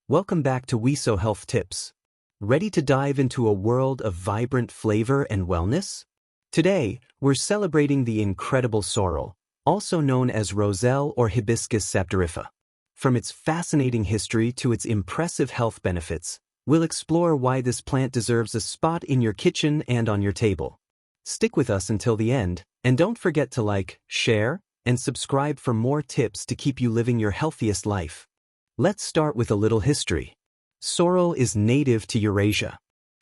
Welcome back to WeSo Health Tips. Ready to dive into a world of vibrant flavor and wellness? Today, we're celebrating the incredible sorrel, also known as roselle or hibiscus saptorifer. From its fascinating history to its impressive health benefits, we'll explore why this plant deserves a spot in your kitchen and on your table. Stick with us until the end, and don't forget to like, share, and subscribe for more tips to keep you living your healthiest life. Let's start with a little history. Sorrel is native to Eurasia.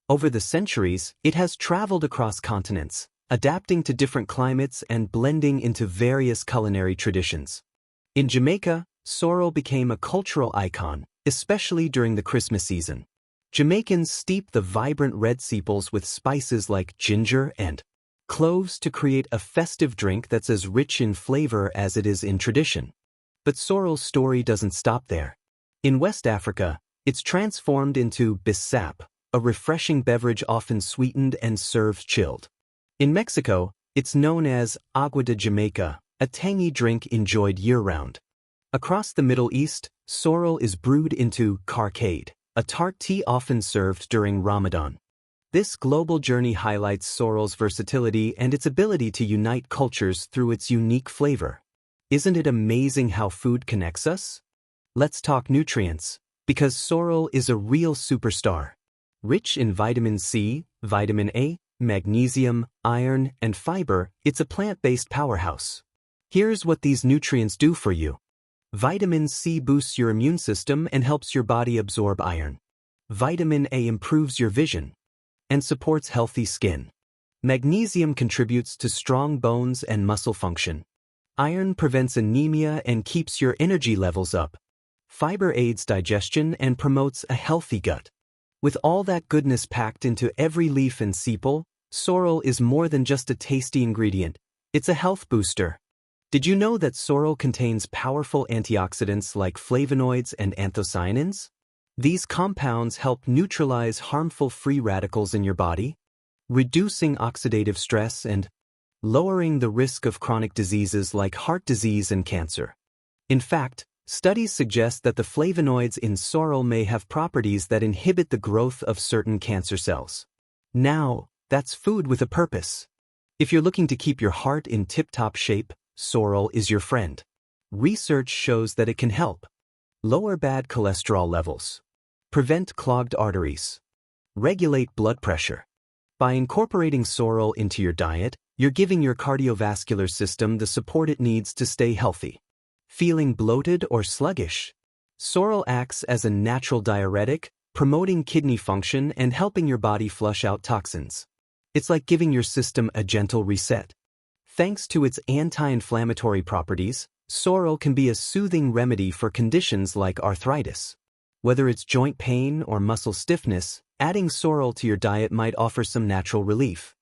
Over the centuries, it has traveled across continents, adapting to different climates and blending into various culinary traditions. In Jamaica, sorrel became a cultural icon, especially during the Christmas season. Jamaicans steep the vibrant red sepals with spices like ginger and cloves to create a festive drink that's as rich in flavor as it is in tradition. But sorrel's story doesn't stop there. In West Africa, it's transformed into bissap, a refreshing beverage often sweetened and served chilled. In Mexico, it's known as agua de Jamaica, a tangy drink enjoyed year-round. Across the Middle East, sorrel is brewed into carcade, a tart tea often served during Ramadan. This global journey highlights sorrel's versatility and its ability to unite cultures through its unique flavor. Isn't it amazing how food connects us? Let's talk nutrients, because sorrel is a real superstar. Rich in vitamin C, vitamin A, magnesium, iron, and fiber, it's a plant-based powerhouse. Here's what these nutrients do for you. Vitamin C boosts your immune system and helps your body absorb iron. Vitamin A improves your vision and supports healthy skin. Magnesium contributes to strong bones and muscle function. Iron prevents anemia and keeps your energy levels up. Fiber aids digestion and promotes a healthy gut. With all that goodness packed into every leaf and sepal, sorrel is more than just a tasty ingredient. It's a health booster. Did you know that sorrel contains powerful antioxidants like flavonoids and anthocyanins? These compounds help neutralize harmful free radicals in your body, reducing oxidative stress and lowering the risk of chronic diseases like heart disease and cancer. In fact, studies suggest that the flavonoids in sorrel may have properties that inhibit the growth of certain cancer cells. Now, that's food with a purpose. If you're looking to keep your heart in tip-top shape, sorrel is your friend. Research shows that it can help lower bad cholesterol levels, prevent clogged arteries, regulate blood pressure. By incorporating sorrel into your diet, you're giving your cardiovascular system the support it needs to stay healthy. Feeling bloated or sluggish? Sorrel acts as a natural diuretic, promoting kidney function and helping your body flush out toxins. It's like giving your system a gentle reset. Thanks to its anti-inflammatory properties, sorrel can be a soothing remedy for conditions like arthritis. Whether it's joint pain or muscle stiffness, adding sorrel to your diet might offer some natural relief.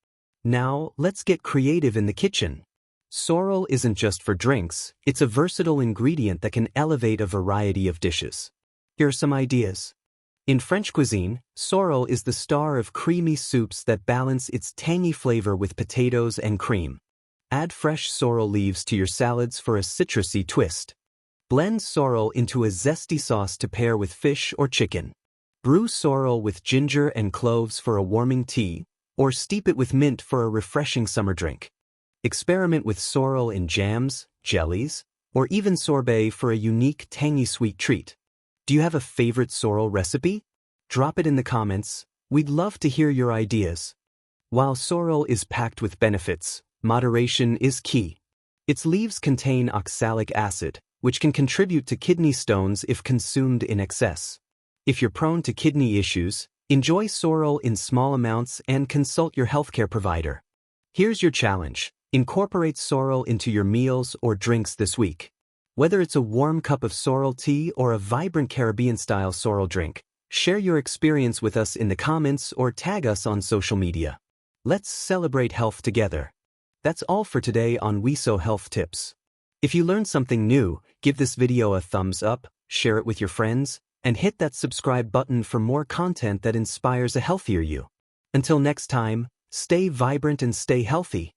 Now, let's get creative in the kitchen. Sorrel isn't just for drinks, it's a versatile ingredient that can elevate a variety of dishes. Here are some ideas. In French cuisine, sorrel is the star of creamy soups that balance its tangy flavor with potatoes and cream. Add fresh sorrel leaves to your salads for a citrusy twist. Blend sorrel into a zesty sauce to pair with fish or chicken. Brew sorrel with ginger and cloves for a warming tea, or steep it with mint for a refreshing summer drink. Experiment with sorrel in jams, jellies, or even sorbet for a unique tangy sweet treat. Do you have a favorite sorrel recipe? Drop it in the comments. We'd love to hear your ideas. While sorrel is packed with benefits, moderation is key. Its leaves contain oxalic acid, which can contribute to kidney stones if consumed in excess. If you're prone to kidney issues, enjoy sorrel in small amounts and consult your healthcare provider. Here's your challenge. Incorporate sorrel into your meals or drinks this week. Whether it's a warm cup of sorrel tea or a vibrant Caribbean-style sorrel drink, share your experience with us in the comments or tag us on social media. Let's celebrate health together. That's all for today on WeSo Health Tips. If you learned something new, give this video a thumbs up, share it with your friends, and hit that subscribe button for more content that inspires a healthier you. Until next time, stay vibrant and stay healthy.